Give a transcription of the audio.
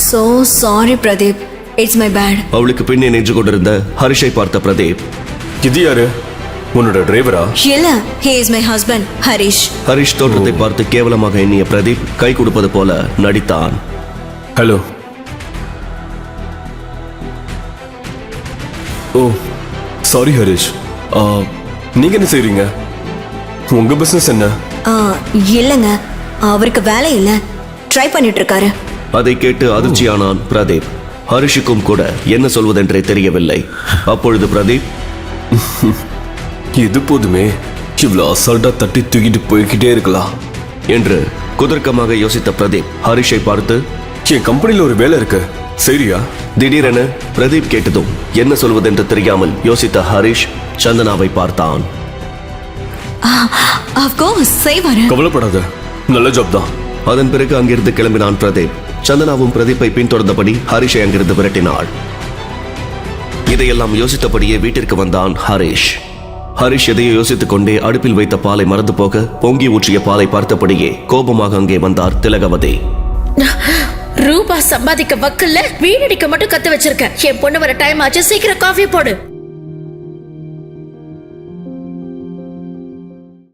So sorry Pradeep, it's my bad. அவளுக்கு பின்னே நின்று கொண்டிருந்த ஹரிஷை பார்த்த பிரதீப், இது யாரு? உன்னோட டிரைவரா? இல்ல, he is my husband, Harish. Harish தோற்றத்தை பார்த்து கேவலமாக எண்ணிய பிரதீப் கை கொடுப்பது போல நடித்தான். ஹலோ. ஓ சாரி ஹரிஷ். நீங்க என்ன செய்றீங்க? உங்க பிசினஸ் என்ன? இல்லங்க, அவருக்கு வேலை இல்ல, ட்ரை பண்ணிட்டு இருக்காரு. அதை கேட்டு அதிர்ச்சியானான் பிரதீப். ஹரிஷுக்கும் கூட என்ன சொல்வதென்றே தெரியவில்லை. அப்பொழுது பிரதீப், இது போதுமே, இவ்வளோ அசால்ட்டா தட்டி தூக்கிட்டு போய்கிட்டே இருக்கலாம் என்று குதர்க்கமாக யோசித்த பிரதீப் ஹரிஷை பார்த்து, என் கம்பெனியில் ஒரு வேலை இருக்கு, சரியா? திடீரென பிரதீப் கேட்டதும் என்ன சொல்வதென்று தெரியாமல் யோசித்த ஹரிஷ் சந்தனாவை பார்த்தான். செய்வாரு, கவலைப்படாத, நல்ல ஜாப் தான். அதன் பிறகு அங்கிருந்து கிளம்பினான் பிரதீப். சந்தனாவும் பிரதீப்பை பின்தொடர்ந்தபடி ஹரிஷை அங்கிருந்து விரட்டினாள். இதையெல்லாம் யோசித்தபடியே வீட்டிற்கு வந்தான் ஹரிஷ். ஹரிஷ் எதையோ யோசித்துக் கொண்டே அடுப்பில் வைத்த பாலை மறந்து போக பொங்கி ஊற்றிய பாலை பார்த்தபடியே கோபமாக அங்கே வந்தார் திலகவதி. ரூபா சம்பாதிக்க வக்கல்ல வீணடிக்க மட்டும் கத்து வச்சிருக்க. என் பொண்ணு வர டைம் ஆச்சு, சீக்கிரம் காஃபி போடு.